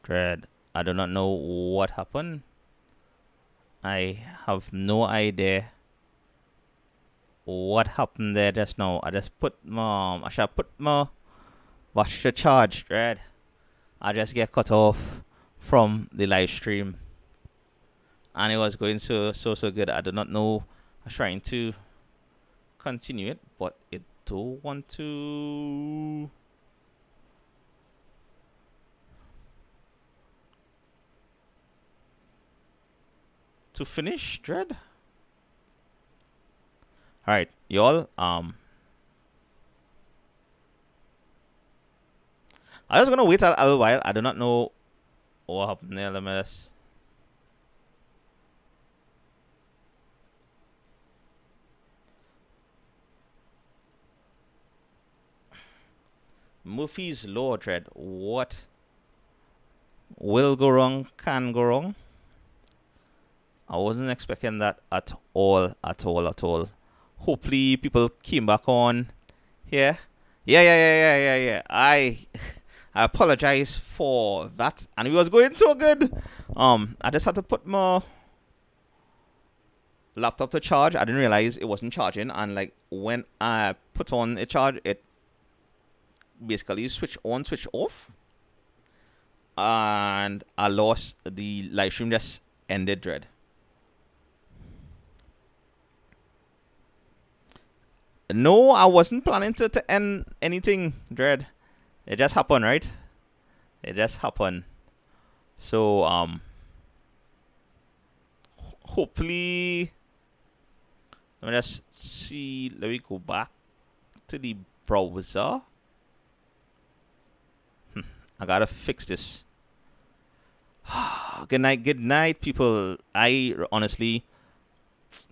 Dread. I do not know what happened. I have no idea what happened there just now. I just put my, I should put my washer charge, Dread. I just get cut off from the live stream. And it was going so good. I do not know. I was trying to continue it, but it don't want to finish, Dread. Alright, y'all. I was gonna wait a little while. I do not know what happened there. Let me just Murphy's Law, Dread. What will go wrong can go wrong. I wasn't expecting that at all. Hopefully people came back on here. Yeah. I apologize for that. And it was going so good. I just had to put my laptop to charge. I didn't realize it wasn't charging. And like when I put on a charge, it basically switch on, switch off. And I lost the live stream, just ended, Dread. No, I wasn't planning to end anything, Dread. It just happened, right? It just happened. So, hopefully, let me just see. Let me go back to the browser. I gotta fix this. Good night, people. I honestly,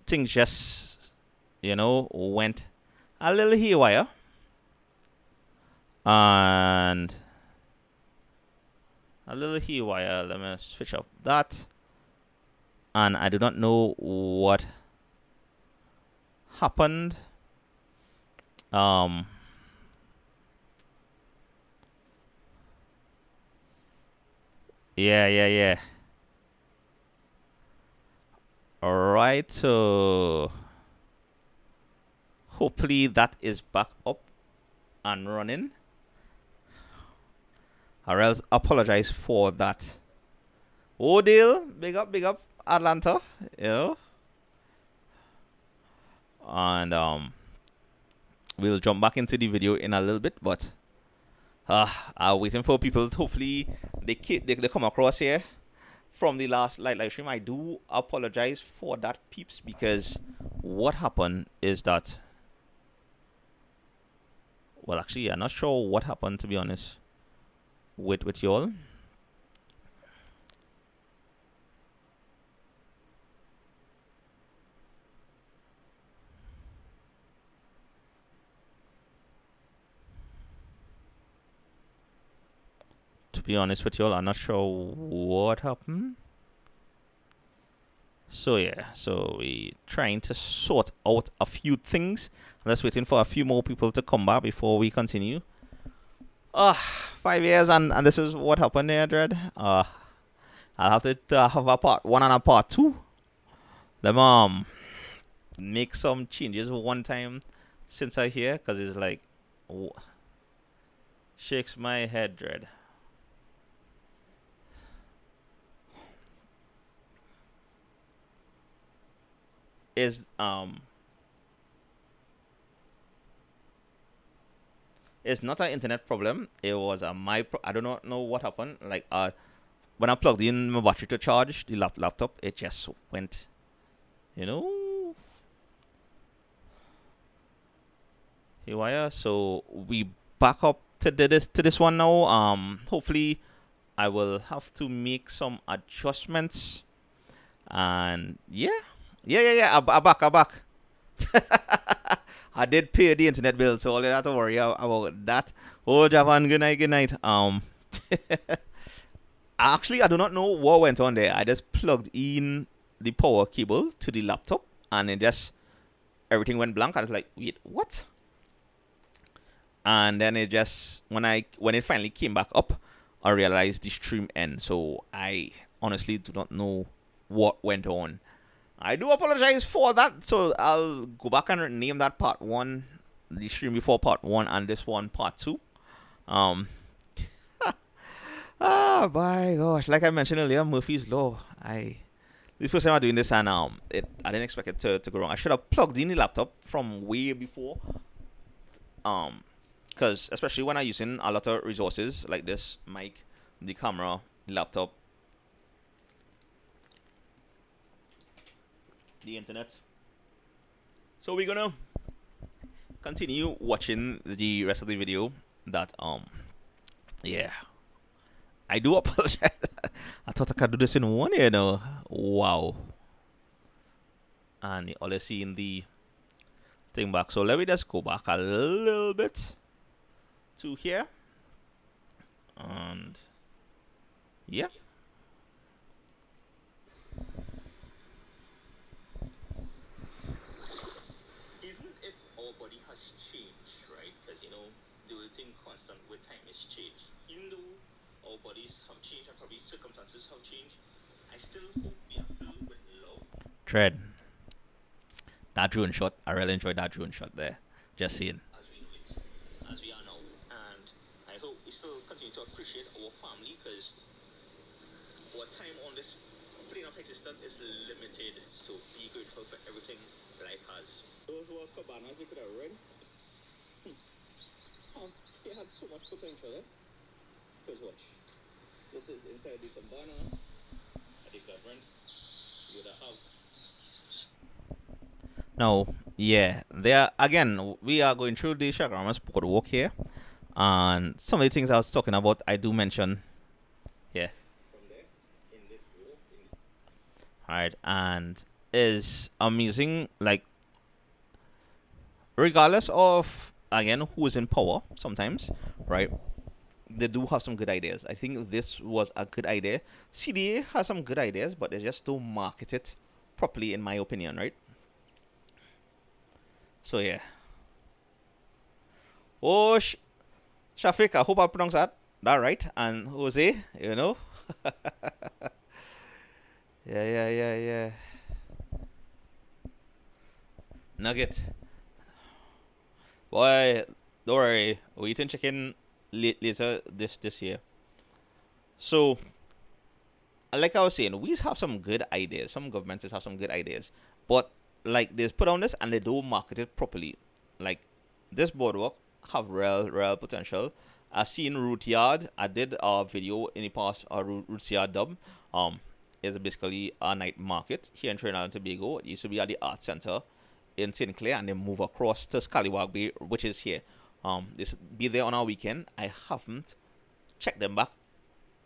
things just, went a little haywire. And a little haywire. Let me switch up that. And I do not know what happened. Yeah. Alright, so hopefully that is back up and running. Or else apologize for that. Odile, big up Atlanta, And we'll jump back into the video in a little bit, but I'm waiting for people to hopefully they come across here from the last live stream. I do apologize for that, peeps, because what happened is that, well, actually, I'm not sure what happened, to be honest, with y'all. To be honest with y'all, I'm not sure what happened. So yeah, so we trying to sort out a few things. I'm just waiting for a few more people to come back before we continue. 5 years and this is what happened there, Dread. I'll have to have a part 1 and a part 2. Let me make some changes one time since I hear, because it's like shakes my head, Dread. Is it's not an internet problem. It was a I do not know what happened. Like when I plugged in my battery to charge the laptop, it just went, haywire. So we back up to this one now. Hopefully I will have to make some adjustments. And yeah. I back. I did pay the internet bill, so all you have to worry about that. Oh, Japan, good night. Actually, I do not know what went on there. I just plugged in the power cable to the laptop, and it just everything went blank. I was like, wait, what? And then it just when it finally came back up, I realized the stream end. So I honestly do not know what went on. I do apologize for that. So I'll go back and name that part one, the stream before part one, and this one part two. Um, my gosh, like I mentioned earlier, Murphy's Law. The first time I'm doing this, and I didn't expect it to go wrong. I should have plugged in the laptop from way before. Because especially when I'm using a lot of resources like this mic, the camera, the laptop, the internet. So we're gonna continue watching the rest of the video. That yeah, I do apologize. I thought I could do this in one year now. Wow. And you always seeing the thing back. So let me just go back a little bit to here. And yeah. Even if our body has changed, right? Because you know, the only thing constant with time is change. Even though our bodies have changed and probably circumstances have changed, I still hope we are filled with love. Tread. That drone shot, I really enjoyed that drone shot there. Just saying. As we know it, as we are now, and I hope we still continue to appreciate our family because our time on this plane of existence is limited. So be grateful for everything life has. Those were cabanas you could have rent. Oh, they had so much potential, eh? Because watch, this is inside the cabana. At the government, you would have. Now, yeah, there again, we are going through the SHAQ boardwalk here, and some of the things I was talking about, I do mention. Yeah. From there, in this walk, alright, and is amusing, like, regardless of again who is in power, sometimes, right? They do have some good ideas. I think this was a good idea. CDA has some good ideas, but they just don't market it properly, in my opinion, right? So yeah. Oh, Shafiq, I hope I pronounced that right. And Jose, you know. Yeah. Nugget. Boy, don't worry. We're eating chicken later this year. So, like I was saying, we have some good ideas. Some governments have some good ideas. But like they put on this and they don't market it properly. Like this boardwalk have real potential. I seen Root Yard. I did a video in the past. Root Yard dub. Is basically a night market here in Trinidad and Tobago. It used to be at the Art Center in St. Clair, and then move across to Scallywag Bay, which is here. This be there on our weekend. I haven't checked them back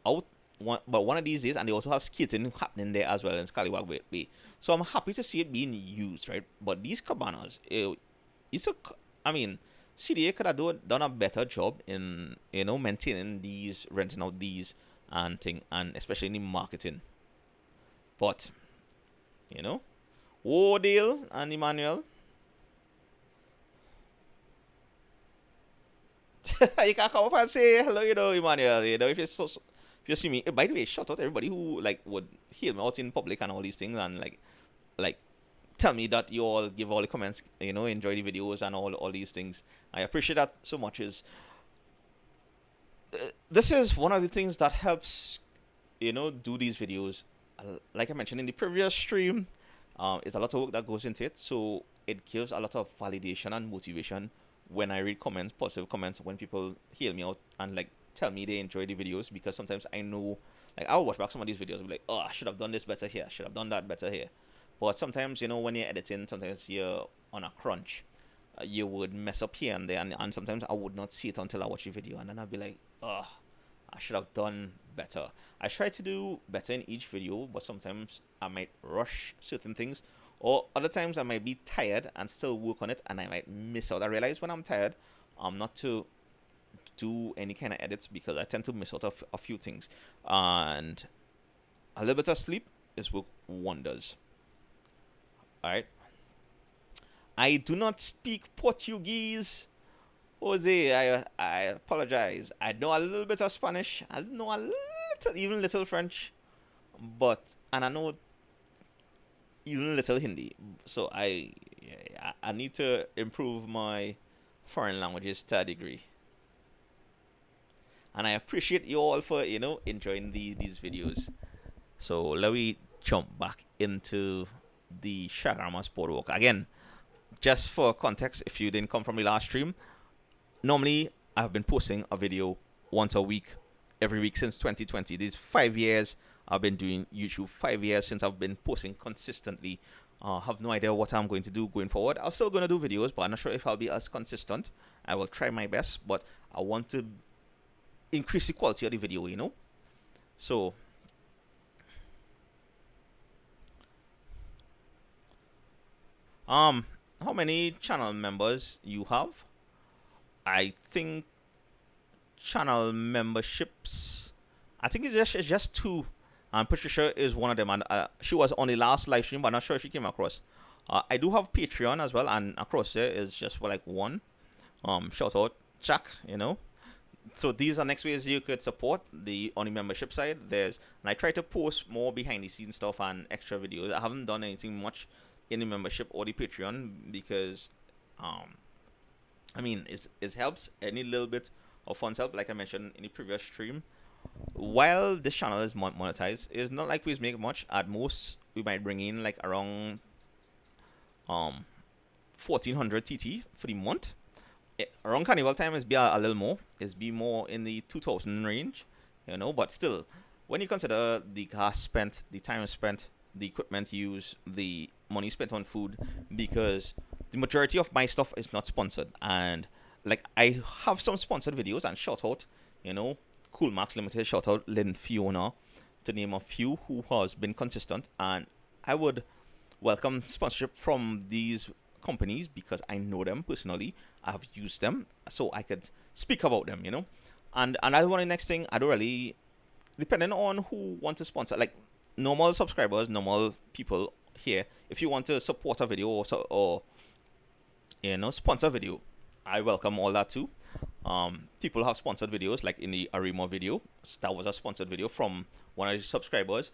out. But one of these days, and they also have skating happening there as well in Scallywag Bay. So I'm happy to see it being used, right? But these cabanas, I mean, CDA could have done a better job in maintaining these, renting out these, and especially in the marketing. But Dale and Emmanuel, you can come up and say hello, Emmanuel. If you see me. By the way, shout out to everybody who would hail me out in public and all these things, and like tell me that you all give all the comments, enjoy the videos and all these things. I appreciate that so much. This is one of the things that helps do these videos. Like I mentioned in the previous stream, it's a lot of work that goes into it, so it gives a lot of validation and motivation when I read comments, positive comments, when people hail me out and tell me they enjoy the videos, because sometimes I know, I'll watch back some of these videos and be like, oh, I should have done this better here, I should have done that better here. But sometimes, when you're editing, sometimes you're on a crunch. You would mess up here and there, and sometimes I would not see it until I watch the video, and then I'll be like, oh, I should have done better. I try to do better in each video, but sometimes I might rush certain things, or other times I might be tired and still work on it, and I might miss out. I realize when I'm tired, I'm not to do any kind of edits, because I tend to miss out a few things, and a little bit of sleep is work wonders. All right. I do not speak Portuguese. Jose, I apologize. I know a little bit of Spanish. I know a little, even little French, and I know even little Hindi. So I need to improve my foreign languages to a degree. And I appreciate you all for enjoying these videos. So let me jump back into the Shagarma's boardwalk again. Just for context, if you didn't come from the last stream, normally I've been posting a video once a week, every week since 2020. These 5 years I've been doing YouTube. 5 years since I've been posting consistently. Have no idea what I'm going to do going forward. I'm still going to do videos, but I'm not sure if I'll be as consistent. I will try my best, but I want to increase the quality of the video. So how many channel members you have? I think channel memberships, I think it's just two. And Patricia is one of them, and she was on the last live stream, but I'm not sure if she came across. I do have Patreon as well, and across there is just for like one. Shout out SHAQ. So these are next ways you could support the on the membership side. And I try to post more behind the scenes stuff and extra videos. I haven't done anything much in the membership or the Patreon because I mean it helps. Any little bit of funds help, like I mentioned in the previous stream. While this channel is monetized, it's not like we make much. At most we might bring in like around 1400 TT for the month. Around carnival time is be a little more. It's be more in the 2000 range, but still, when you consider the gas spent, the time spent, the equipment used, the money spent on food, because the majority of my stuff is not sponsored, and like I have some sponsored videos, and shout out, Cool Max Limited, shout out Lynn Fiona, to name a few who has been consistent, and I would welcome sponsorship from these companies because I know them personally. I have used them, so I could speak about them, And I want the next thing. I don't really, depending on who wants to sponsor, like normal subscribers, normal people here. If you want to support a video or sponsor a video, I welcome all that too. People have sponsored videos, like in the Arima video. That was a sponsored video from one of the subscribers.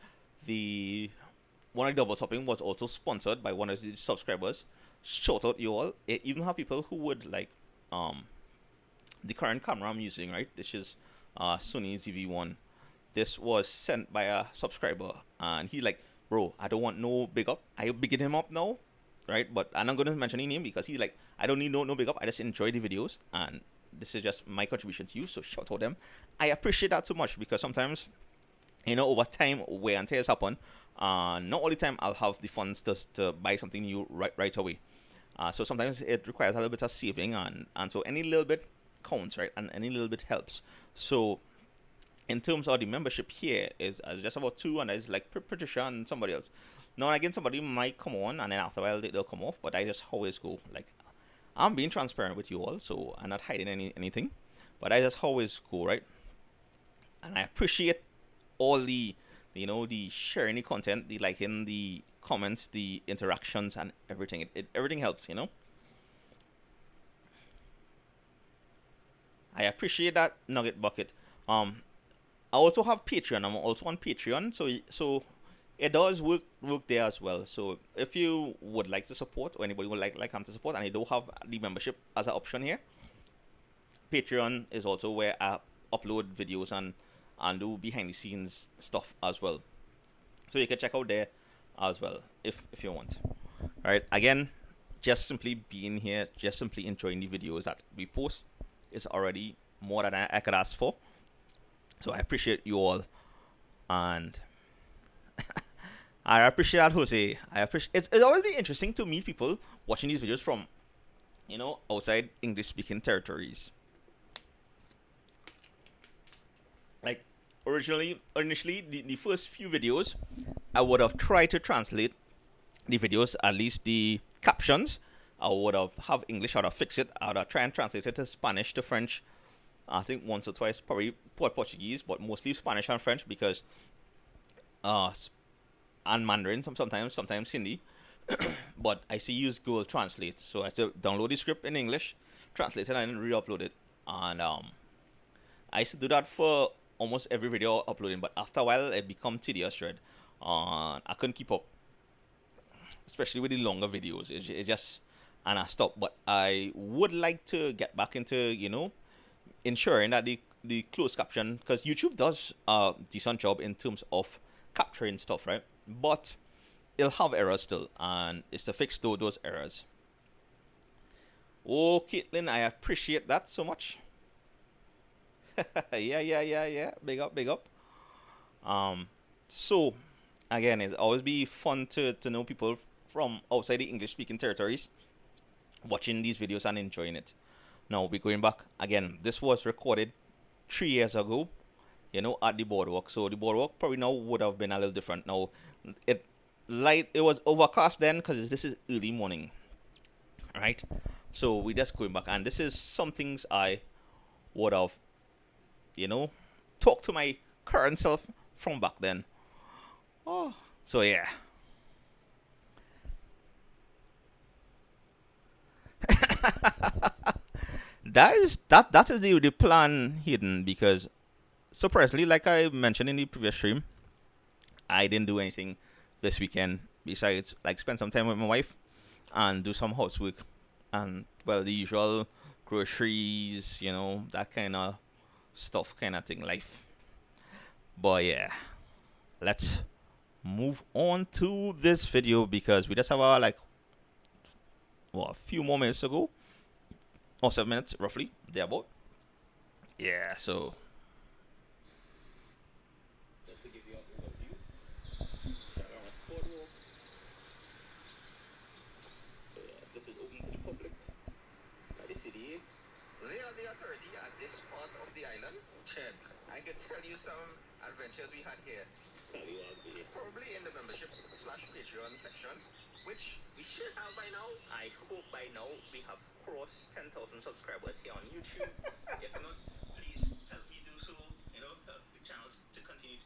One of the double topping was also sponsored by one of the subscribers. Shout out you all. It even have people who would like the current camera I'm using, right? This is Sony ZV-1. This was sent by a subscriber, and he like, bro, I don't want no big up. I bigging him up now, right? But I'm not going to mention his name because he's like, I don't need no big up. I just enjoy the videos, and this is just my contribution to you. So shout out them. I appreciate that so much because sometimes, over time, wear and tears happen. Not all the time I'll have the funds to buy something new right away. So sometimes it requires a little bit of saving, and so any little bit counts, right? And any little bit helps. So in terms of the membership here is just about two, and there's like Patricia and somebody else. Now and again, somebody might come on, and then after a while they'll come off. But I just always go like, I'm being transparent with you all, so I'm not hiding anything. But I just always go, right? And I appreciate all the the sharing the content, the liking, the comments, the interactions, and everything. Everything helps, I appreciate that, Nugget Bucket. I also have Patreon. I'm also on Patreon, so it does work there as well. So if you would like to support, or anybody would like to support, and you don't have the membership as an option here, Patreon is also where I upload videos and do behind the scenes stuff as well. So you can check out there as well if you want. All right, again, just simply being here, just simply enjoying the videos that we post is already more than I could ask for. So I appreciate you all, and I appreciate that, Jose. It's always been interesting to meet people watching these videos from outside English speaking territories. Like initially the first few videos, I would have tried to translate the videos, at least the captions. I would have English, I would have fixed it, I would have tried and translate it to Spanish to French. I think once or twice, probably Portuguese, but mostly Spanish and French because and Mandarin sometimes Hindi. But I see use Google Translate, so I still download the script in English, translated and then re-upload it. And I used to do that for almost every video uploading, but after a while it become tedious, right? I couldn't keep up, especially with the longer videos. It just and I stopped. But I would like to get back into ensuring that the closed caption, because YouTube does a decent job in terms of capturing stuff, right? But it'll have errors still, and it's to fix those errors. Oh, Caitlin, I appreciate that so much. Yeah. Big up, big up. So again, it's always be fun to know people from outside the English speaking territories watching these videos and enjoying it. Now we're going back again. This was recorded 3 years ago, at the boardwalk. So the boardwalk probably now would have been a little different. Now it was overcast then because this is early morning, right? So we just going back, and this is some things I would have, talked to my current self from back then. Oh, so yeah. That is the plan hidden, because surprisingly, like I mentioned in the previous stream, I didn't do anything this weekend besides like spend some time with my wife and do some housework and, well, the usual groceries, that kind of stuff, kind of thing, life. But yeah, let's move on to this video, because we just have a few more minutes to go, or 7 minutes roughly, thereabout. Yeah, so just to give you an overview, boardwalk. So yeah, this is open to the public by the city. They are the authority at this part of the island. Chad, I could tell you some adventures we had here. Probably in the membership/Patreon section, which we should have by now. I hope by now we have crossed 10,000 subscribers here on YouTube. If not, please help me do so. Help the channel to continue.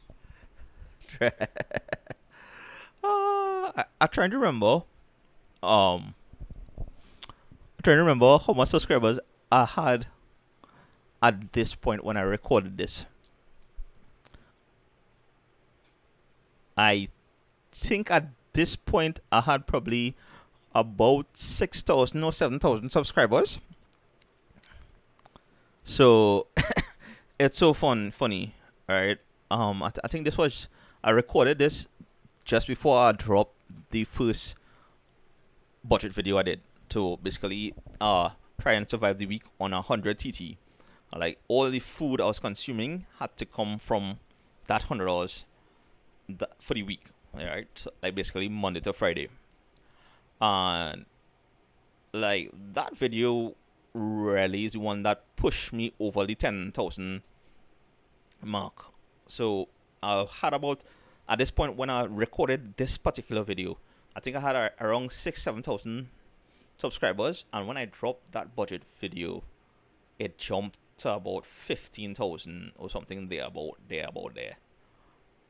I'm trying to remember. I'm trying to remember how much subscribers I had at this point when I recorded this. I think at this point I had probably about 6,000 or 7,000 subscribers. So it's so funny, right? I think this was, I recorded this just before I dropped the first budget video I did to basically try and survive the week on 100 TT. Like, all the food I was consuming had to come from that $100 for the week, right? So, like, basically Monday to Friday. And like, that video really is the one that pushed me over the 10,000 mark. So I had about, at this point when I recorded this particular video, I think I had around 6,000-7,000 subscribers, and when I dropped that budget video, it jumped to about 15,000 or something there, about there.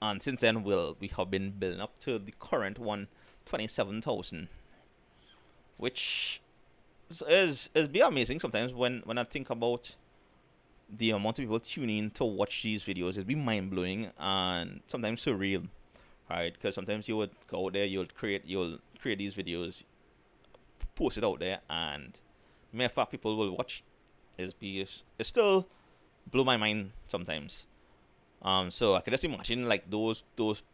And since then, we have been building up to the current one, 27,000, which is be amazing sometimes when I think about the amount of people tuning in to watch these videos. It'd be mind blowing and sometimes surreal, right? Because sometimes you would go out there, you'll create these videos, post it out there, and the mere fact people will watch it still blow my mind sometimes. So I can just imagine like those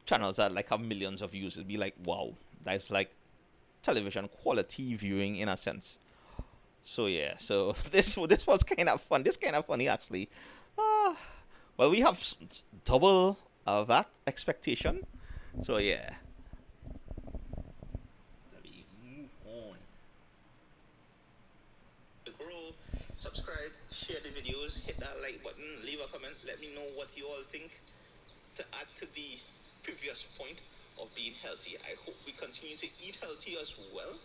channels that like have millions of views. It'd be like, wow, that's like television quality viewing in a sense. So yeah, so this was kind of fun. This kind of funny actually. Well, we have double of that expectation. So yeah. Let me move on. Grow, subscribe, share the videos, hit that like button, leave a comment. Let me know what you all think. To add to the previous point of being healthy, I hope we continue to eat healthy as well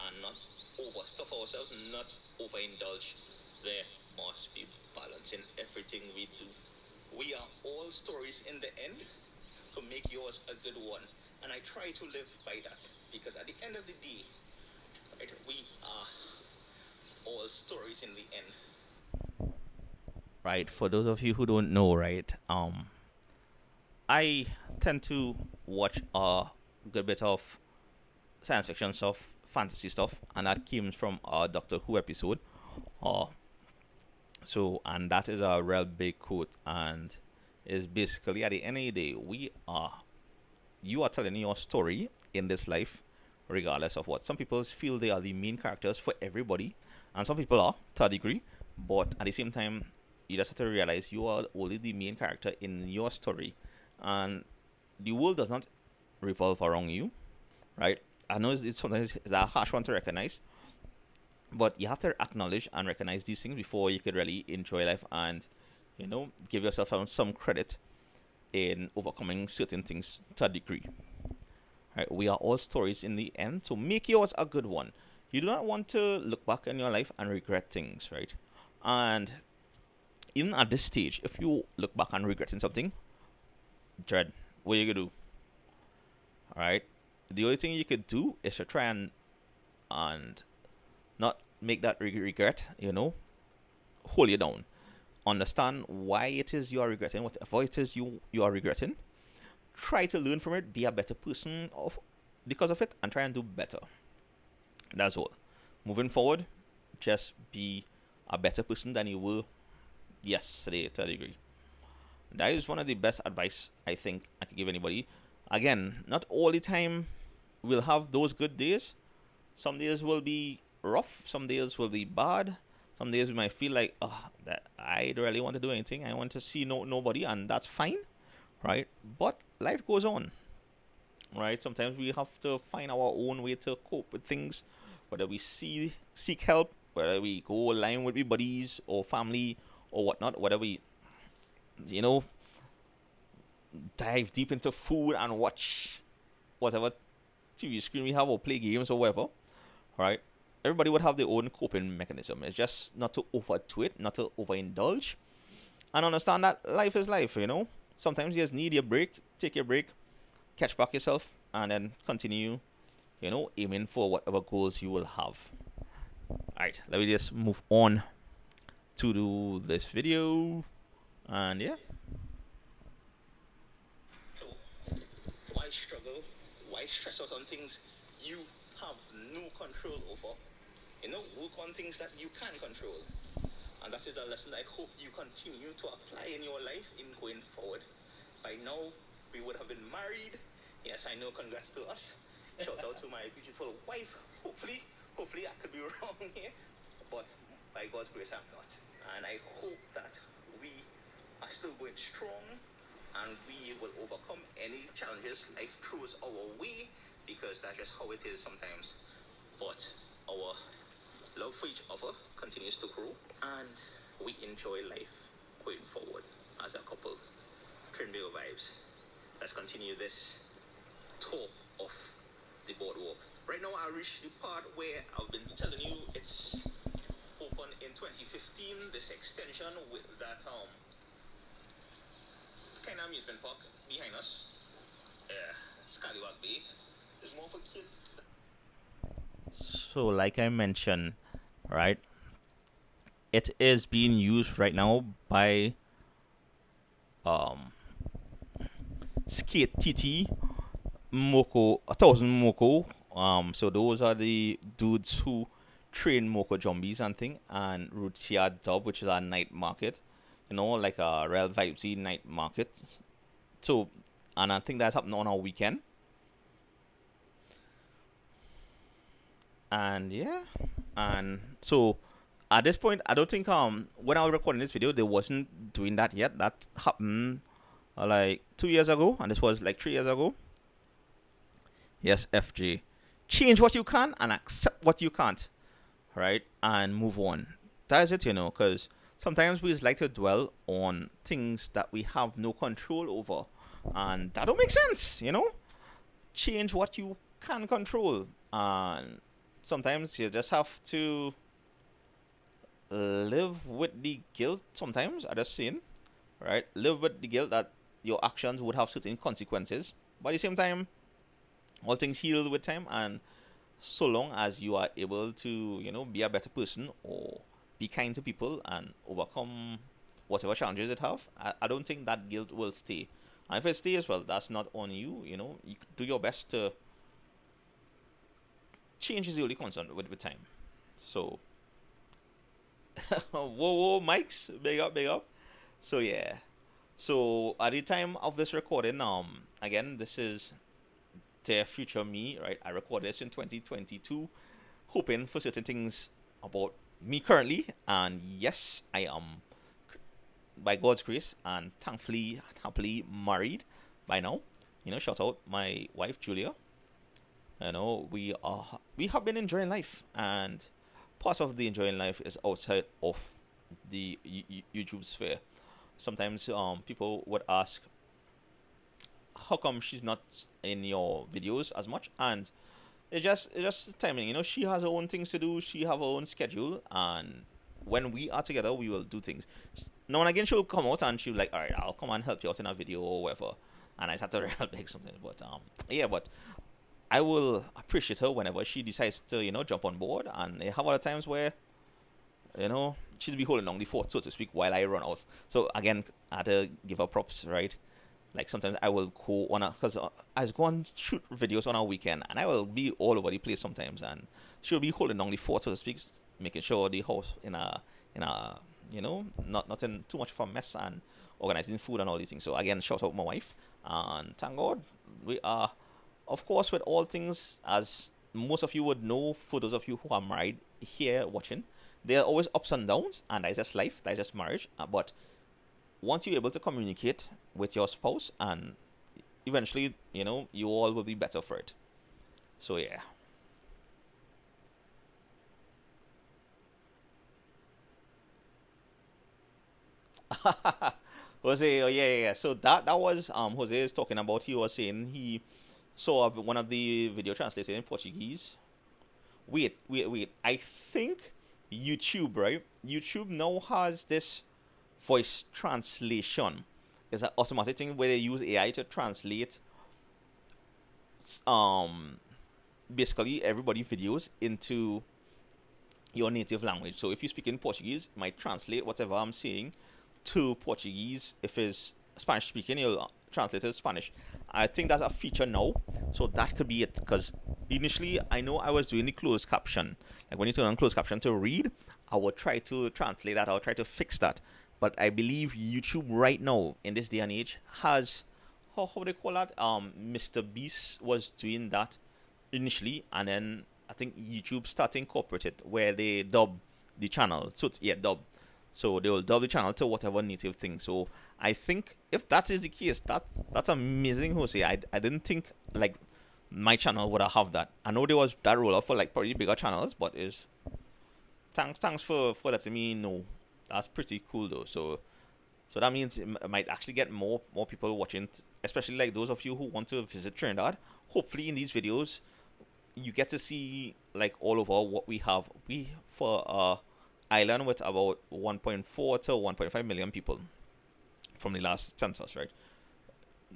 and not overstuff ourselves, not overindulge. There must be balance in everything we do. We are all stories in the end, so make yours a good one. And I try to live by that, because at the end of the day, right, we are all stories in the end. Right. For those of you who don't know, right, I tend to watch a good bit of science fiction stuff, fantasy stuff, and that came from our Doctor Who episode. Uh, and that is a real big quote, and is basically at the end of the day, you are telling your story in this life, regardless of what. Some people feel they are the main characters for everybody, and some people are to a degree, but at the same time, you just have to realize you are only the main character in your story, and the world does not revolve around you, right? I know it's sometimes it's a harsh one to recognize, but you have to acknowledge and recognize these things before you could really enjoy life and, give yourself some credit in overcoming certain things to a degree. Right? We are all stories in the end, so make yours a good one. You do not want to look back in your life and regret things, right? And even at this stage, if you look back and regretting something, dread, what are you gonna do? All right. The only thing you could do is to try and not make that regret, hold you down. Understand why it is you are regretting, whatever it is you are regretting. Try to learn from it, be a better person because of it, and try and do better. That's all. Moving forward, just be a better person than you were yesterday to a degree. That is one of the best advice I think I could give anybody. Again, not all the time we'll have those good days. Some days will be rough, some days will be bad. Some days we might feel like, that I don't really want to do anything. I want to see nobody, and that's fine, right? But life goes on, right? Sometimes we have to find our own way to cope with things, whether we seek help, whether we go online with buddies or family or whatnot, whether we, dive deep into food and watch whatever TV screen we have or play games or whatever, right? Everybody would have their own coping mechanism. It's just not to overdo it, not to overindulge, and understand that life is life, Sometimes you just need your break, take your break, catch back yourself, and then continue, aiming for whatever goals you will have. Alright, let me just move on to do this video, and yeah. So, why struggle? Why stress out on things you have no control over? Work on things that you can control. And that is a lesson I hope you continue to apply in your life in going forward. By now, we would have been married. Yes, I know, congrats to us. Shout out to my beautiful wife. Hopefully I could be wrong here. But by God's grace, I'm not. And I hope that we are still going strong and we will overcome any challenges life throws our way, because that's just how it is sometimes. But our love for each other continues to grow, and we enjoy life going forward as a couple. Trinbago vibes. Let's continue this tour of the boardwalk. Right now, I reached the part where I've been telling you it's open in 2015. This extension with that kind of amusement park behind us. Scallywag Bay. There's more for kids. So, like I mentioned, right, it is being used right now by Skate TT, Moko, 1000 Moko. So those are the dudes who train Moko zombies and thing, and Rutia Dub, which is a night market, like a real vibesy night market. So, and I think that's happening on a weekend. And yeah, and so at this point, I don't think when I was recording this video, they wasn't doing that yet. That happened like 2 years ago, and this was like 3 years ago. Yes, FJ, change what you can and accept what you can't, right? And move on. That is it, because sometimes we just like to dwell on things that we have no control over, and that don't make sense, Change what you can control, and sometimes you just have to live with the guilt. Sometimes, I just saying, right? Live with the guilt that your actions would have certain consequences. But at the same time, all things heal with time, and so long as you are able to, be a better person or be kind to people and overcome whatever challenges it have, I don't think that guilt will stay. And if it stays, well, that's not on you. You do your best to change is the only concern with time. So, whoa, whoa, mics, big up, big up. So yeah. So at the time of this recording, again, this is the future me, right? I recorded this in 2022, hoping for certain things about me currently, and yes, I am, by God's grace and thankfully, happily married by now. Shout out my wife Julia. We have been enjoying life, and part of the enjoying life is outside of the YouTube sphere. Sometimes people would ask, how come she's not in your videos as much? And it's just timing. She has her own things to do. She have her own schedule, and when we are together, we will do things. Now and again, she'll come out and she'll be like, all right, I'll come and help you out in a video or whatever. And I just have to help make something. But yeah, but I will appreciate her whenever she decides to, jump on board. And I have other times where, she'll be holding on the fort, so to speak, while I run off. So again, I had to give her props, right? Like sometimes I will go on because I go and shoot videos on a weekend, and I will be all over the place sometimes, and she'll be holding on the fort, so to speak, making sure the house in a not in too much of a mess, and organizing food and all these things. So again, shout out my wife, and thank God we are, of course, with all things, as most of you would know, for those of you who are married here watching, there are always ups and downs, and that's just life, that's just marriage. But once you're able to communicate with your spouse, and eventually, you all will be better for it. So yeah. Jose, oh yeah, yeah, yeah. So that was Jose is talking about. He was saying he saw one of the video translated in Portuguese. Wait. I think YouTube, right? YouTube now has this voice translation. It's an automatic thing where they use AI to translate um basically everybody videos into your native language. So if you speak in Portuguese, it might translate whatever I'm saying to Portuguese. If it's Spanish speaking, you'll translate it to Spanish. I think that's a feature now, so that could be it. Because initially, I know I was doing the closed caption. Like when you turn on closed caption to read, I would try to translate that. I would try to fix that. But I believe YouTube right now, in this day and age, has how do they call that? Mr. Beast was doing that initially, and then I think YouTube started incorporate it where they dub the channel. So yeah, dub. So they will dub the channel to whatever native thing. So I think if that is the case, that's amazing, Jose. I didn't think like my channel would have that. I know there was that roll out for like probably bigger channels, but is thanks for letting me know. That's pretty cool though. So that means it might actually get more people watching, especially like those of you who want to visit Trinidad. Hopefully in these videos you get to see like all over what we have. We for island with about 1.4 to 1.5 million people from the last census, right?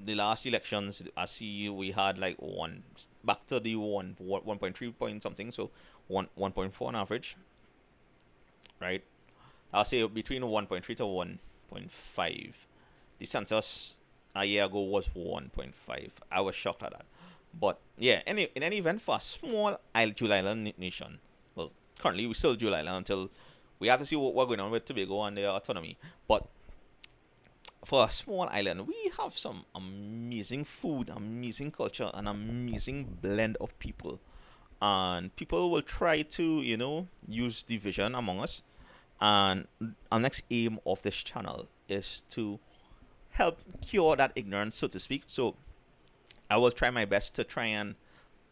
The last elections, I see we had like one back to the 1.3 point something, so 1.4 on average, right? I'll say between 1.3 to 1.5. The census a year ago was 1.5. I was shocked at that. But yeah, in any event, for a small Jewel Island nation, well, currently we still Jewel Island until we have to see what's going on with Tobago and their autonomy. But for a small island, we have some amazing food, amazing culture, an amazing blend of people. And people will try to, use division among us. And our next aim of this channel is to help cure that ignorance, so to speak. So I will try my best to try and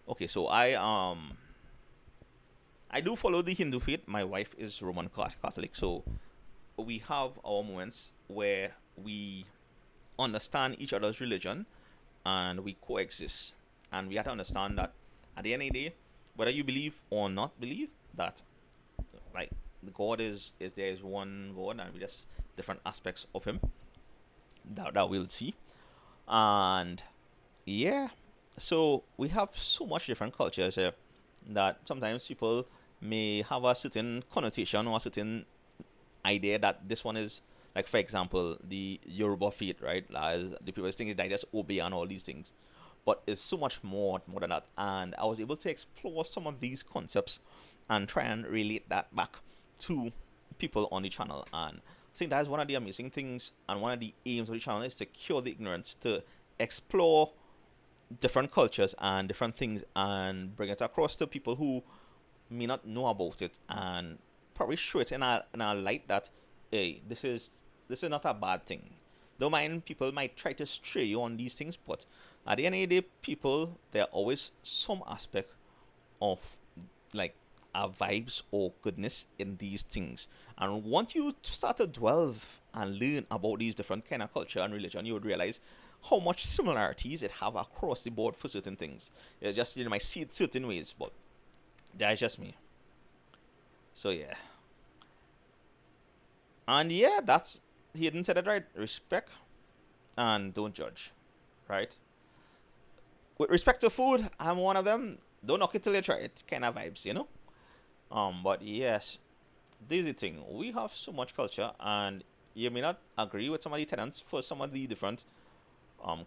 okay. So I do follow the Hindu faith. My wife is Roman Catholic, so we have our moments where we understand each other's religion and we coexist. And we have to understand that at the end of the day, whether you believe or not believe, that like the God is there is one God, and we just different aspects of him that we'll see. And yeah, so we have so much different cultures here. that sometimes people may have a certain connotation or a certain idea that this one is, like, for example, the Yoruba faith, right? As the people think that just obey and all these things, but it's so much more than that. And I was able to explore some of these concepts and try and relate that back to people on the channel. And I think that is one of the amazing things, and one of the aims of the channel is to cure the ignorance, to explore different cultures and different things and bring it across to people who may not know about it, and probably show it in a light that, hey, this is not a bad thing. Don't mind people might try to stray you on these things, but at the end of the day, people, there are always some aspect of, like, vibes or goodness in these things. And once you start to delve and learn about these different kind of culture and religion, you would realize how much similarities it have across the board for certain things. It's just, you might see it certain ways, but that's just me. So yeah. And yeah, that's, he didn't say that right. Respect and don't judge. Right? With respect to food, I'm one of them. Don't knock it till you try it kind of vibes, you know? But yes, this is the thing. We have so much culture, and you may not agree with some of the tenants for some of the different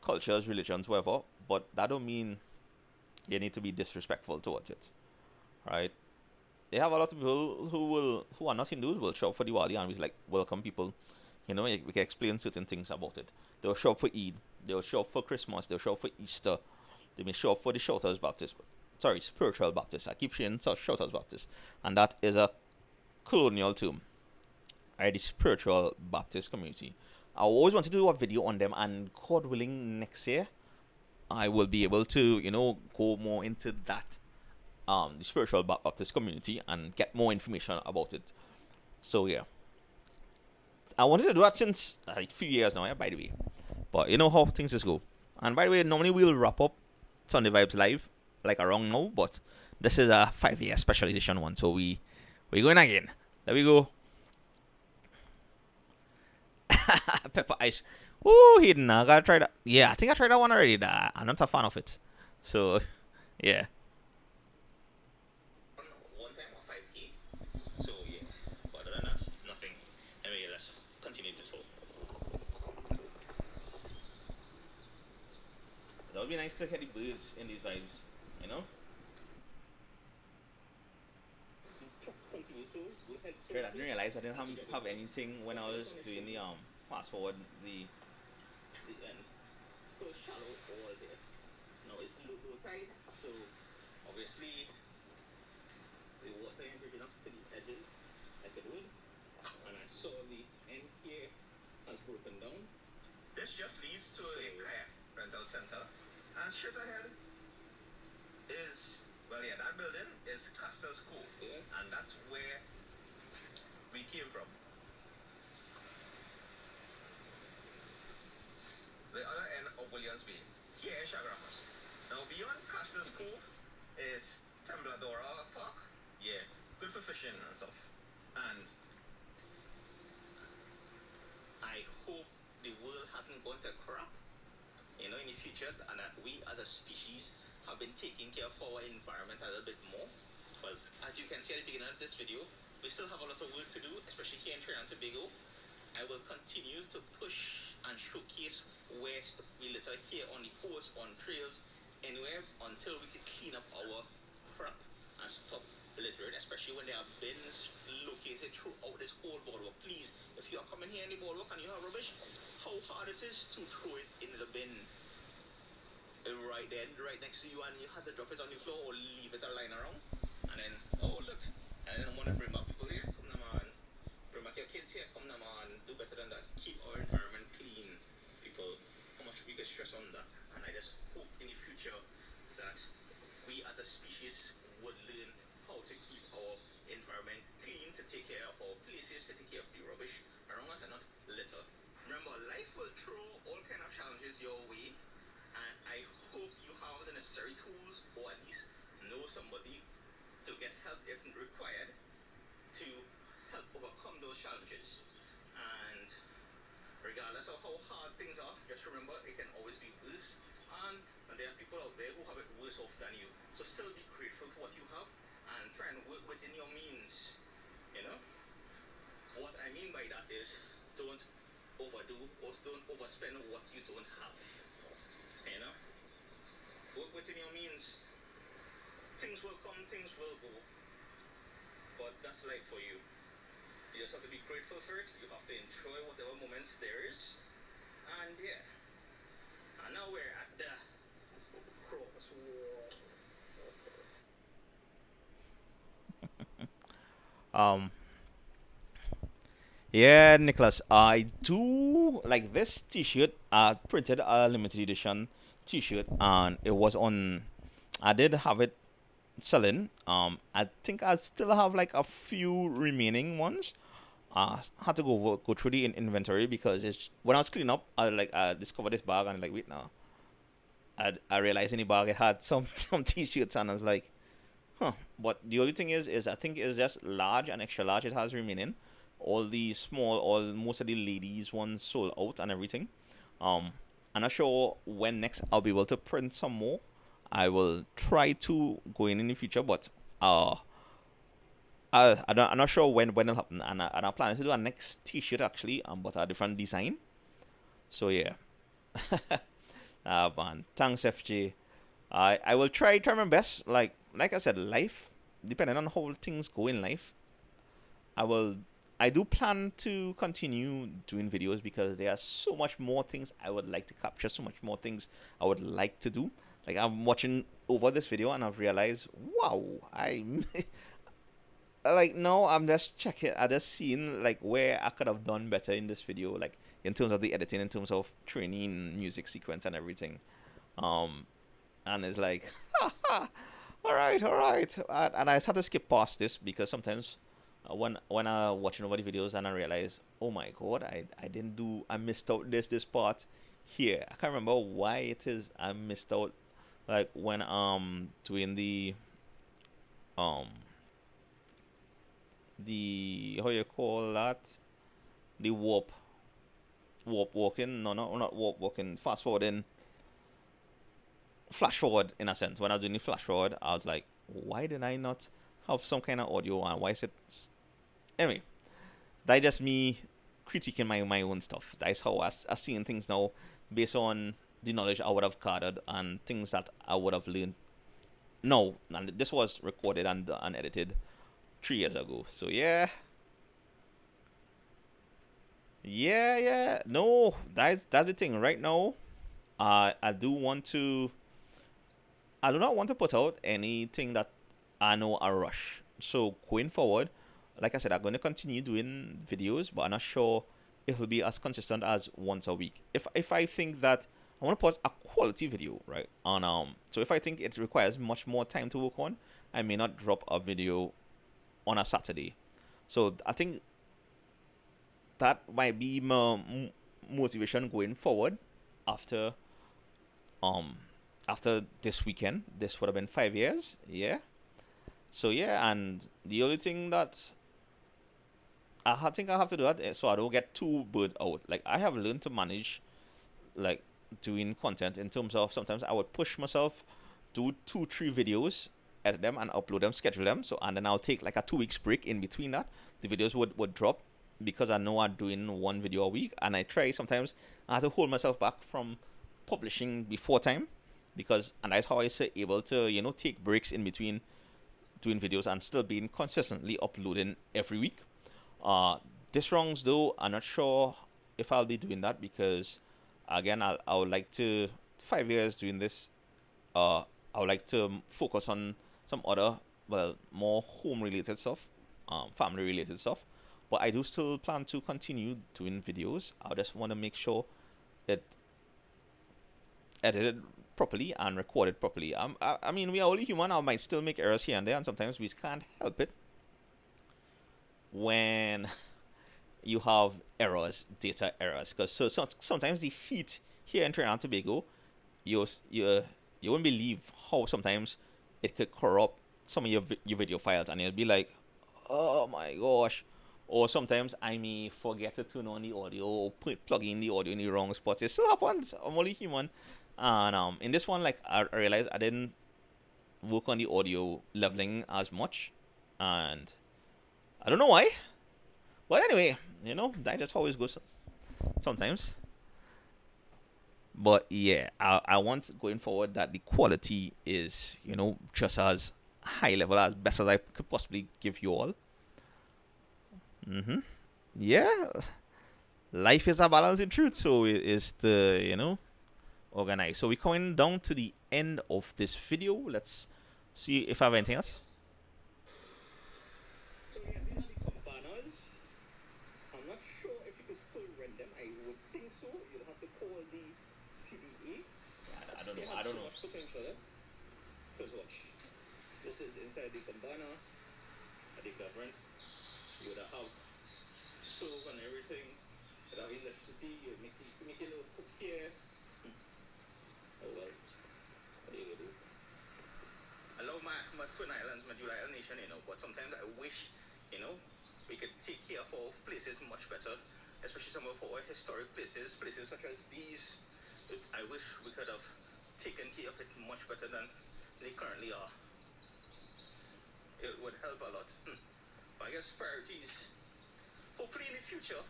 cultures, religions, whatever, but that don't mean you need to be disrespectful towards it. Right? They have a lot of people who are not Hindus will show up for Diwali and we like welcome people. You know, we can explain certain things about it. They'll show up for Eid. They'll show up for Christmas. They'll show up for Easter. They may show up for the Shouters Baptist. Sorry, spiritual Baptist. I keep saying Shouters Baptist, and that is a colonial term. Right, the spiritual Baptist community. I always wanted to do a video on them, and God willing, next year I will be able to, go more into that, the spiritual Baptist community, and get more information about it. So yeah, I wanted to do that since a few years now. Yeah, by the way, but you know how things just go. And by the way, normally we'll wrap up Sunday Vibes Live like around now, but this is a 5-year special edition one, so we're going again. There we go. Pepper ice. Ooh, hidden. I gotta try that. Yeah, I think I tried that one already. I'm not a fan of it. So, yeah. One time or 5K. So, yeah. But other than that, nothing. Anyway, let's continue to talk. That would be nice to hear the birds in these vibes, you know? Straight, I didn't realize I didn't have anything when I was doing the fast forward the end. Still shallow all there. Now it's low tide, so obviously the water ain't bringing up to the edges like it would. And I saw the end here has broken down. This just leads to a kayak rental center, and straight ahead is, well, yeah, that building is Castle School, yeah, and that's where we came from. The other end of Williams Bay, here is SHAQ. Now beyond Castor's Cove is Tembladora Park. Yeah, good for fishing and stuff. And I hope the world hasn't gone to crap, in the future, and that we as a species have been taking care of our environment a little bit more. Well, as you can see at the beginning of this video, we still have a lot of work to do, especially here in Trinidad and Tobago. I will continue to push and showcase where we litter here on the coast, on trails, anywhere, until we can clean up our crap and stop littering, especially when there are bins located throughout this whole boardwalk. Please, if you are coming here in the boardwalk and you have rubbish, how hard it is to throw it in the bin right there, right next to you, and you have to drop it on the floor or leave it lying around. And then, oh look, and then I want to bring back people here. Come on, man. Bring back your kids here. Come on, man. Do better than that. Keep our environment clean. People, how much we can stress on that. And I just hope in the future that we as a species would learn how to keep our environment clean, to take care of our places, to take care of the rubbish around us and not litter. Remember, life will throw all kind of challenges your way, and I hope you have the necessary tools, or at least know somebody to get help if required, to help overcome those challenges. And regardless of how hard things are, just remember it can always be worse. And there are people out there who have it worse worse off than you. So still be grateful for what you have and try and work within your means. You know? What I mean by that is don't overdo or don't overspend what you don't have. You know? Work within your means. Things will come, things will go. But that's life for you. You just have to be grateful for it. You have to enjoy whatever moments there is. And yeah. And now we're at the crosswalk. Um yeah, Nicholas, I do like this t-shirt. I printed a limited edition t-shirt and it was on I did have it selling. I think I still have like a few remaining ones. Had to go through the inventory because it's when I was cleaning up, I discovered this bag and like wait now. I realized in the bag it had some some t-shirts and I was like, huh. But the only thing is I think it's just large and extra large it has remaining. All the small, all most of the ladies ones sold out and everything. Um, I'm not sure when next I'll be able to print some more. I will try to go in the future, but uh, I'm not sure when it'll happen. And I'm planning to do a next T-shirt actually, but a different design. So yeah, man, thanks FJ. I will try my best. Like I said, life depending on how things go in life, I will. I do plan to continue doing videos because there are so much more things I would like to capture, so much more things I would like to do. Like I'm watching over this video and I've realized, wow, I like no, I'm just checking, I just seeing like where I could have done better in this video, like in terms of the editing, in terms of training, music sequence, and everything. Um, and it's like, all right, and I had to skip past this because sometimes when I watching over the videos and I realize, oh my god, I missed out this part here. I can't remember why it is I missed out. Like when doing um the how you call that, the warp walking, no, not warp walking, fast forwarding, flash forward in a sense. When I was doing the flash forward, I was like, why did I not have some kind of audio and why is it anyway? That just me critiquing my own stuff. That's how I seeing things now based on the knowledge I would have gathered and things that I would have learned. No, and this was recorded and edited 3 years ago. So yeah. No, that's the thing. Right now, I do want to. I do not want to put out anything that I know a rush. So going forward, like I said, I'm going to continue doing videos, but I'm not sure it will be as consistent as once a week. If I think that I want to put a quality video, right? On so if I think it requires much more time to work on, I may not drop a video on a Saturday. So I think that might be my motivation going forward after um after this weekend. This would have been 5 years, yeah. So yeah, and the only thing that think I have to do that so I don't get too burnt out. Like I have learned to manage like doing content in terms of sometimes I would push myself, do 2 3 videos, edit them and upload them, schedule them. So and then I'll take like a 2 weeks break in between that. The videos would drop because I know I'm doing 1 video a week, and I try sometimes I have to hold myself back from publishing before time because and that's how I say able to take breaks in between doing videos and still being consistently uploading every week. Uh, this wrongs though, I'm not sure if I'll be doing that because again I would like to 5 years doing this. I would like to focus on some other more home related stuff, family related stuff. But I do still plan to continue doing videos. I just want to make sure it edited properly and recorded properly. I mean, we are only human. I might still make errors here and there, and sometimes we can't help it when you have errors, data errors. Because so sometimes the heat here in Trinidad and Tobago, you you won't believe how sometimes it could corrupt some of your video files, and you'll be like, oh my gosh. Or sometimes I may forget to turn on the audio or plug in the audio in the wrong spot. It still happens. I'm only human. And in this one, like I realized I didn't work on the audio leveling as much, and I don't know why. But anyway, that just always goes sometimes. But yeah, I want going forward that the quality is, just as high level, as best as I could possibly give you all. Yeah, life is a balance in truth, so it is the, organize. So we're coming down to the end of this video. Let's see if I have anything else. So yeah, these are the cabanas. I'm not sure if you can still rent them. I would think so. You'll have to call the CDA. I don't know. I don't know. Much potential, eh? Because watch, this is inside the cabana. At the government, you would have stove and everything. You'd have electricity. You make a little cook here. Oh well, what are you gonna do? I love my Twin Islands, my Dual Island nation, but sometimes I wish, we could take care of our places much better, especially some of our historic places such as these. I wish we could have taken care of it much better than they currently are. It would help a lot. But I guess priorities, hopefully in the future,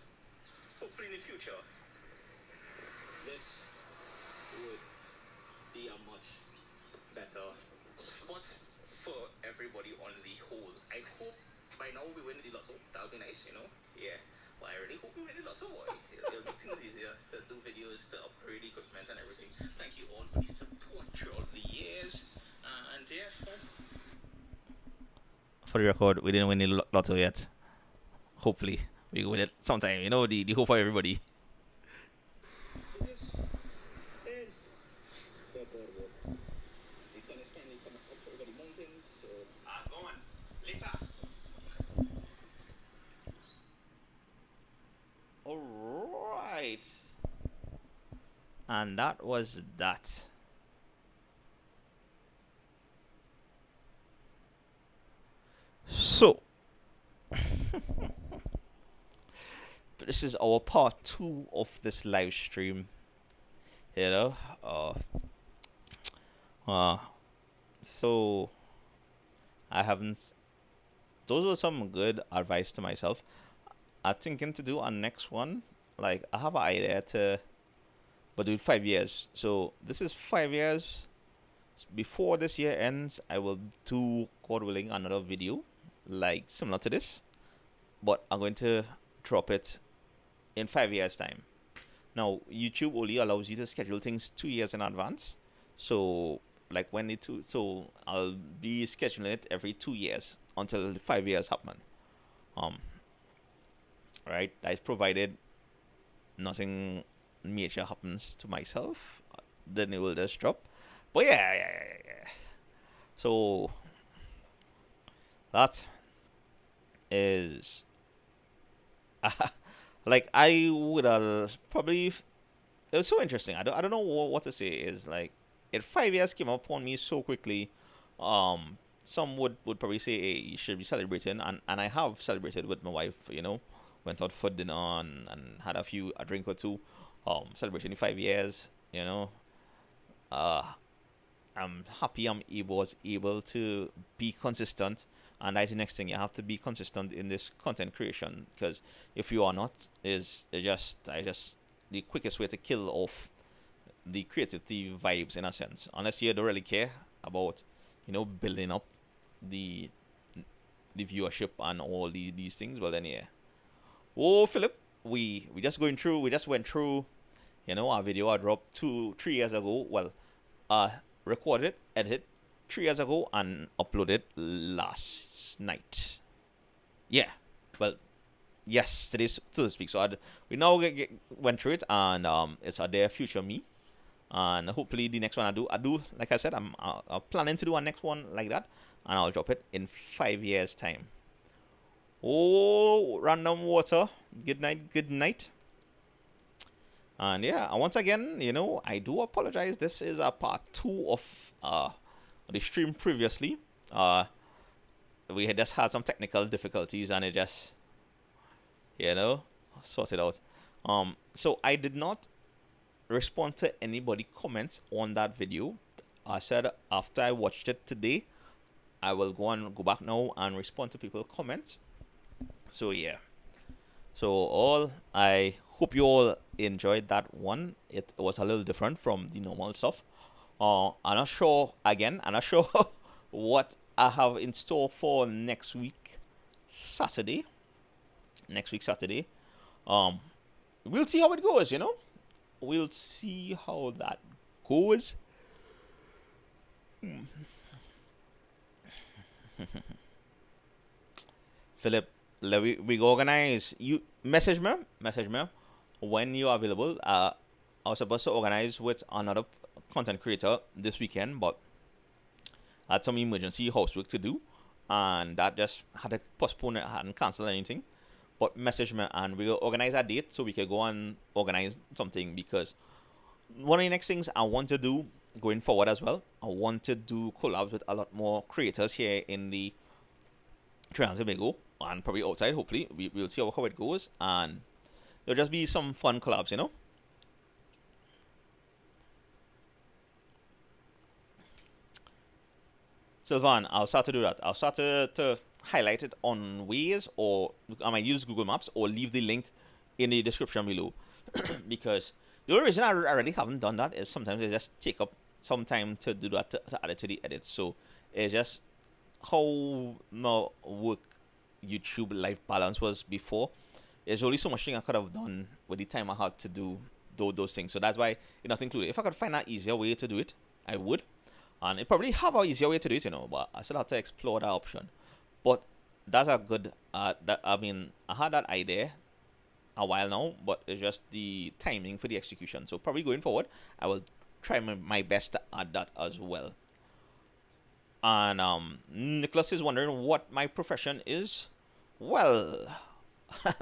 this would be a much better spot for everybody on the whole. I hope by now we win the lotto. That would be nice, Yeah. Well, I really hope we win the lotto. It'll make things easier to do videos, to upgrade equipment and everything. Thank you all for the support throughout the years. And yeah. For the record, we didn't win the lotto yet. Hopefully, we win it sometime. The hope for everybody. This is the boardwalk. The sun is finally coming up over the mountains, so go on later. All right, and that was that. So this is our part 2 of this live stream. So I haven't. Those were some good advice to myself. I'm thinking to do a next one. Like, I have an idea but do it 5 years. So this is 5 years. Before this year ends, I will do, God willing, another video like similar to this, but I'm going to drop it in 5 years time. Now YouTube only allows you to schedule things 2 years in advance, so like so I'll be scheduling it every 2 years until 5 years happen. Right, that's provided nothing major happens to myself, then it will just drop. But yeah. So that is like, I would probably, it was so interesting. I don't know what to say. Is like, 5 years came up on me so quickly. Some would probably say, hey, you should be celebrating, and I have celebrated with my wife. Went out for dinner and had a drink or two. Celebrating 5 years. I'm happy was able to be consistent, and that's the next thing. You have to be consistent in this content creation, because if you are not, is just the quickest way to kill off the creativity vibes, in a sense, unless you don't really care about building up the viewership and all these things. Well then, yeah. Oh, Philip, we just went through our video I dropped 3 years ago. Well, recorded, edited 3 years ago, and uploaded last night. Yeah, well, yesterday, so to speak. So we now went through it, and it's a Dear Future Me, and hopefully the next one I do like I said, I'm planning to do a next one like that, and I'll drop it in 5 years time. Oh, random water. Good night. And yeah, once again, I do apologize. This is a part 2 of the stream previously. We had just had some technical difficulties, and it just, sorted out. So I did not respond to anybody comments on that video. I said after I watched it today, I will go back now and respond to people's comments. So yeah. So all I hope you all enjoyed that one. It was a little different from the normal stuff. I'm not sure again. I'm not sure what I have in store for next week, Saturday. Next week Saturday. Um, we'll see how it goes. We'll see how that goes. Philip, we go organize. You message me when you're available. I was supposed to organize with another content creator this weekend, but I had some emergency housework to do, and that just had to postpone it. I hadn't canceled anything, but message me and we'll organize a date so we can go and organize something, because one of the next things I want to do going forward as well, I want to do collabs with a lot more creators here in the Trinidad and Tobago and probably outside. Hopefully, we'll see how it goes, and there'll just be some fun collabs. Sylvan, I'll start to do that. I'll start to highlight it on Waze, or I might use Google Maps, or leave the link in the description below. Because the only reason I already haven't done that is sometimes it just take up some time to do that, to add it to the edits. So it's just how my work YouTube life balance was before. There's only so much thing I could have done with the time I had to do those things. So that's why it's not included. If I could find an easier way to do it, I would. And it probably have an easier way to do it, but I still have to explore that option. But that's a good, I had that idea a while now, but it's just the timing for the execution. So probably going forward, I will try my best to add that as well. And Nicholas is wondering what my profession is. Well,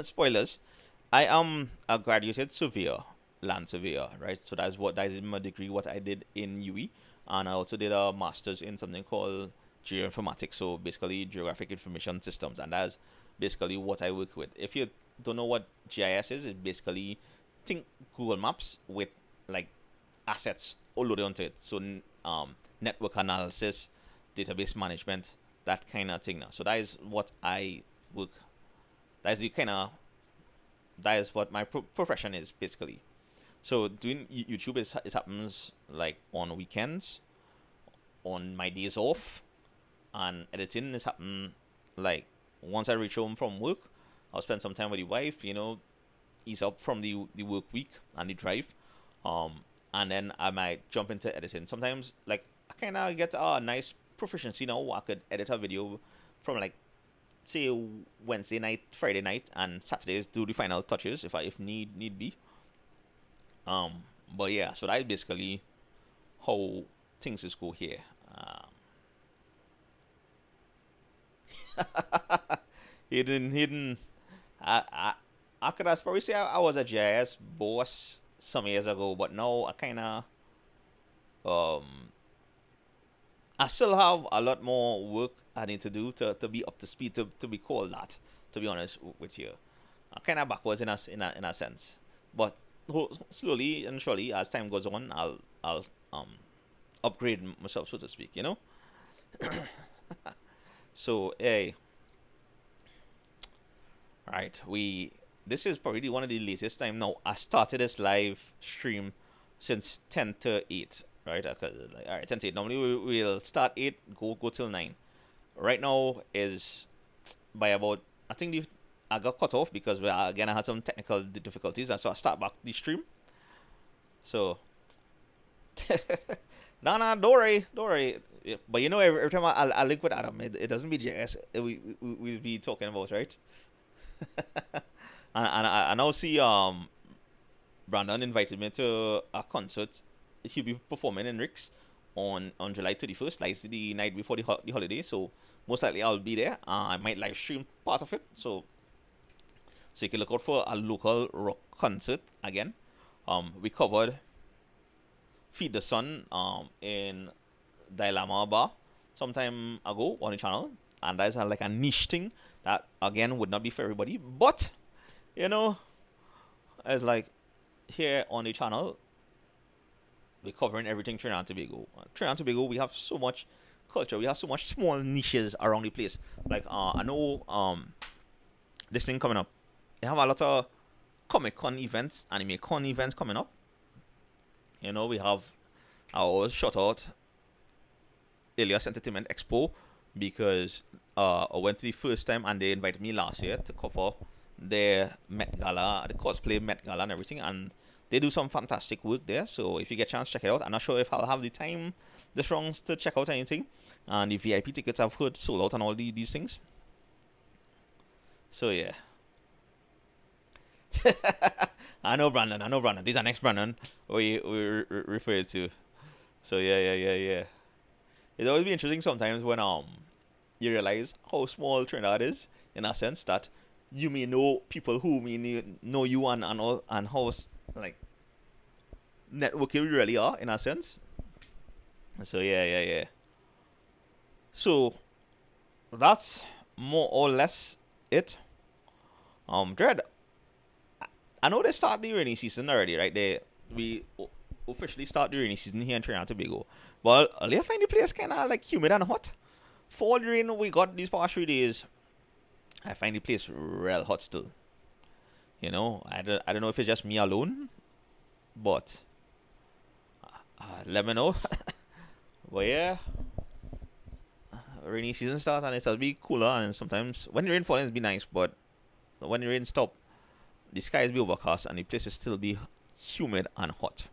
spoilers. I am a graduated surveyor, land surveyor, right? So that is my degree, what I did in UE. And I also did a master's in something called geoinformatics, so basically geographic information systems, and that's basically what I work with. If you don't know what GIS is, it's basically think Google Maps with like assets all loaded onto it. So network analysis, database management, that kind of thing. Now, so that is what I work. That is what my profession is basically. So doing YouTube it happens like on weekends, on my days off, and editing is happening like once I reach home from work. I'll spend some time with the wife, ease up from the work week and the drive, and then I might jump into editing. Sometimes like I kind of get a nice proficiency now. I could edit a video from like say Wednesday night, Friday night, and Saturdays do the final touches if need be. But yeah, so that's basically how things is go here. Hidden. I could have probably say I was a GIS boss some years ago, but now I kind of I still have a lot more work I need to do to be up to speed to be called that. To be honest with you, I kind of backwards in a sense, but slowly and surely as time goes on, I'll upgrade myself, so to speak. So hey, right, this is probably one of the latest time now. I started this live stream since 10 to 8, right? Okay, all right, 10 to 8. Normally we'll start 8, go till 9. Right now is by about, I think I got cut off because I had some technical difficulties, and so I start back the stream. So no, don't worry. But every time I link with Adam, it doesn't be JS. We'll be talking about, right? and I now see Brandon invited me to a concert. He'll be performing in Rick's on July 31st, like the night before the holiday. So most likely I'll be there. I might live stream part of it. So you can look out for a local rock concert again. We covered Feed the Sun in Dilemma Bar sometime ago on the channel, and that's like a niche thing that again would not be for everybody, but it's like here on the channel we're covering everything Trinidad and Tobago. Trinidad and Tobago, we have so much culture. We have so much small niches around the place. Like I know this thing coming up. They have a lot of Comic Con events, Anime Con events coming up. You know, we have our shout out Elias Entertainment Expo because I went to the first time and they invited me last year to cover their Met Gala, the cosplay Met Gala and everything, and they do some fantastic work there. So if you get a chance, check it out. I'm not sure if I'll have the time this round to check out anything, and the VIP tickets I've heard sold out and all these things. So yeah. I know Brandon. This is our next Brandon we refer to. So yeah. It always be interesting sometimes when you realize how small Trinidad is, in a sense that you may know people who may know you and all, and how like networking we really are, in a sense. So yeah. So that's more or less it. Dread, I know they start the rainy season already, right? We officially start the rainy season here in Trinidad and Tobago. But I find the place kind of like humid and hot. For all the rain we got these past 3 days, I find the place real hot still. You know, I don't know if it's just me alone, but let me know. But yeah, rainy season starts and it'll be cooler, and sometimes when the rain falls it'll be nice, but when the rain stops, the skies be overcast and the places still be humid and hot.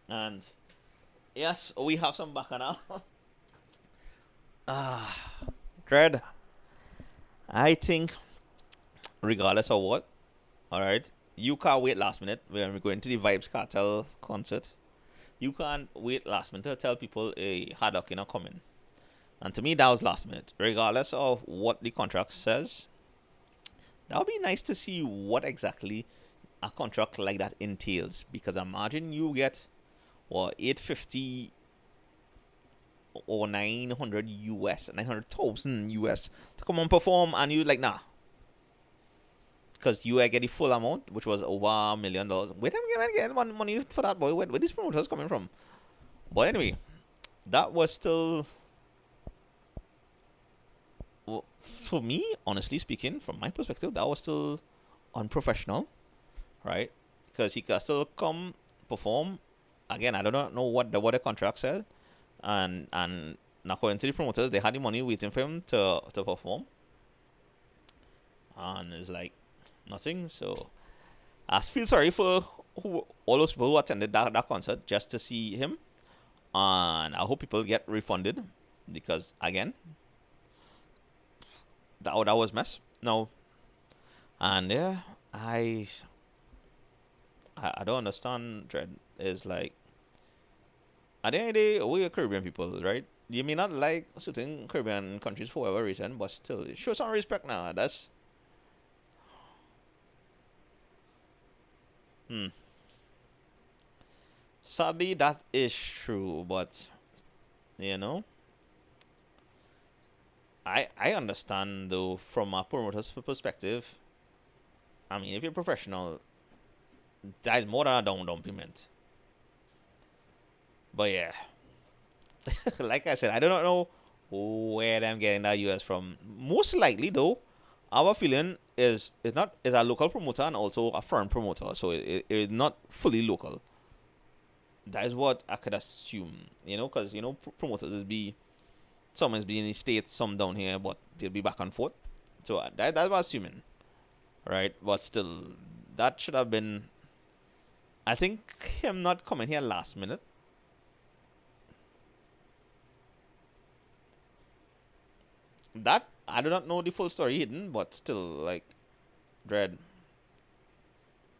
And yes, we have some bacchanal. Dread, I think regardless of what, alright, you can't wait last minute when we're going to the Vibes Cartel concert. You can't wait last minute to tell people a hard luck not coming. And to me, that was last minute. Regardless of what the contract says, that would be nice to see what exactly a contract like that entails. Because imagine you get, what, 850 or 900 US, 900,000 US to come and perform, and you like, nah. Because you get the full amount, which was over $1 million. Where am I getting money for that, boy? Where these promoters coming from? But anyway, that was still... For me, honestly speaking, from my perspective, that was still unprofessional, right? Because he can still come perform. Again, I don't know what the contract said, and according to the promoters, they had the money waiting for him to perform, and it's like nothing. So I feel sorry for all those people who attended that concert just to see him, and I hope people get refunded because again. That was mess. No. And yeah, I don't understand. Dread is like, at the end of the day, we are Caribbean people, right? You may not like certain Caribbean countries for whatever reason, but still, show some respect now. That's sadly that is true, but you know. I understand though from a promoter's perspective. I mean, if you're professional, that is more than a down payment. But yeah, like I said, I do not know where I'm getting that US from. Most likely though, our feeling is a local promoter and also a foreign promoter, so it is not fully local. That is what I could assume, because promoters is be. Some is be in the States, some down here, but they'll be back and forth. So that's what I'm assuming. Right? But still, that should have been... I think him not coming here last minute. That, I do not know the full story hidden, but still, like, Dread.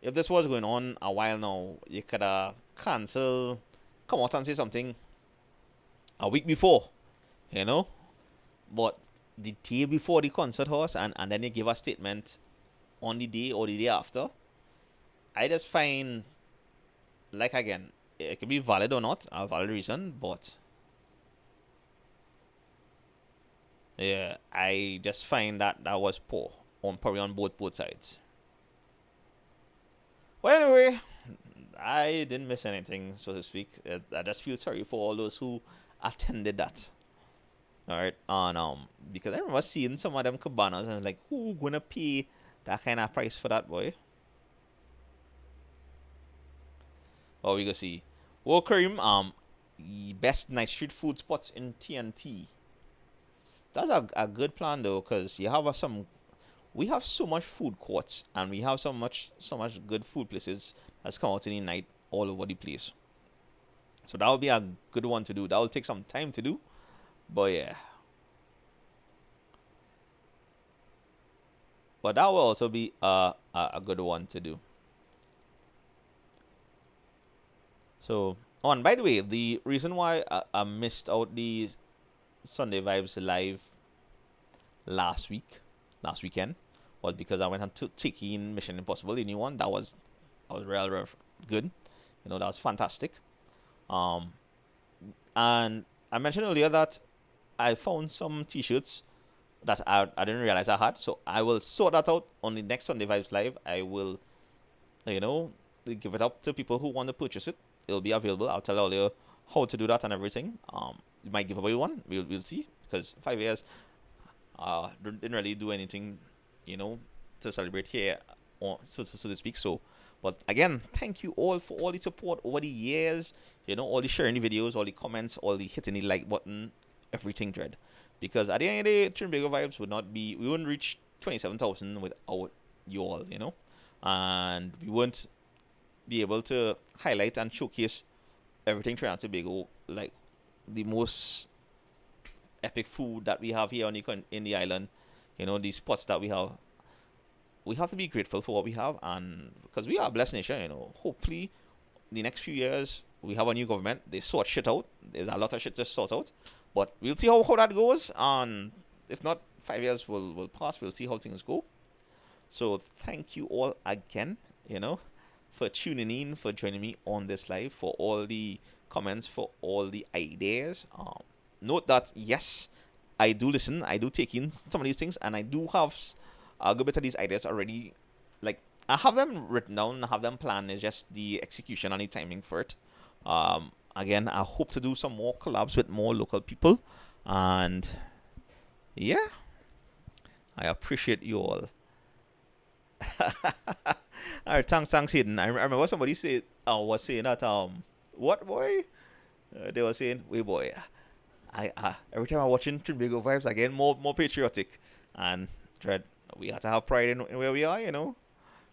If this was going on a while now, you could have cancel, come out and say something a week before. But the day before the concert house and then they give a statement on the day or the day after, I just find, like again, it could be valid or not, a valid reason, but yeah, I just find that was poor, probably on both sides. Well, anyway, I didn't miss anything, so to speak. I just feel sorry for all those who attended that. All right, and because I remember seeing some of them cabanas and like, who gonna pay that kind of price for that, boy? Oh, we go see. Well, Kareem, the best night street food spots in TNT. That's a good plan though, cause you have some. We have so much food courts and we have so much good food places that's come out in the night all over the place. So that would be a good one to do. That will take some time to do, but yeah. But that will also be a good one to do. So, oh, and by the way, the reason why I missed out the Sunday Vibes live last week, last weekend, was because I went on to taking Mission Impossible, the new one. That was real good. You know, that was fantastic. Um, and I mentioned earlier that I found some T-shirts that I didn't realize I had. So I will sort that out on the next Sunday Vibes Live. I will, you know, give it up to people who want to purchase it. It'll be available. I'll tell all you how to do that and everything. You might give away one. We'll see, because 5 years didn't really do anything, you know, to celebrate here, or so to speak. So, but again, thank you all for all the support over the years. You know, all the sharing the videos, all the comments, all the hitting the like button, everything, dread. Because at the end of the day, Trinbago Vibes we wouldn't reach 27,000 without you all, you know, and we wouldn't be able to highlight and showcase everything Trinidad and Tobago, like the most epic food that we have here in the island. You know, these spots that we have. We have to be grateful for what we have, and because we are a blessed nation, you know. Hopefully, the next few years we have a new government. They sort shit out. There's a lot of shit to sort out, but we'll see how that goes. And if not, 5 years will pass. We'll see how things go. So thank you all again. You know, for tuning in, for joining me on this live, for all the comments, for all the ideas. Note that yes, I do listen, I do take in some of these things, and I do have a good bit of these ideas already. Like, I have them written down, I have them planned. It's just the execution and the timing for it. Again, I hope to do some more collabs with more local people, and yeah, I appreciate you all. All right, thanks, Hayden. I remember somebody was saying that what boy? They were saying, "Wait, boy, I every time I'm watching Trinbago Vibes, I get more patriotic, and dread. We have to have pride in where we are, you know,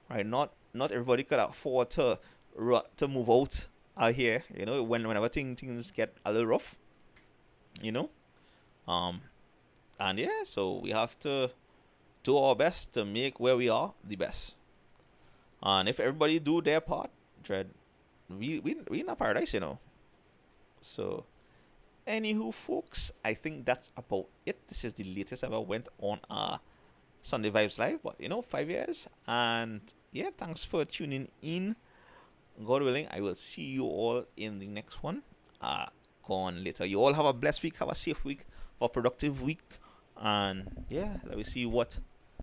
right? Not everybody could afford to move out here, you know, whenever things get a little rough, you know, um, and yeah, so we have to do our best to make where we are the best. And if everybody do their part, dread, we in a paradise, you know. So, anywho, folks, I think that's about it. This is the latest I ever went on Sunday Vibes Live, but you know, 5 years. And yeah, thanks for tuning in. God willing, I will see you all in the next one. Go on later. You all have a blessed week, have a safe week, a productive week, and yeah, let me see what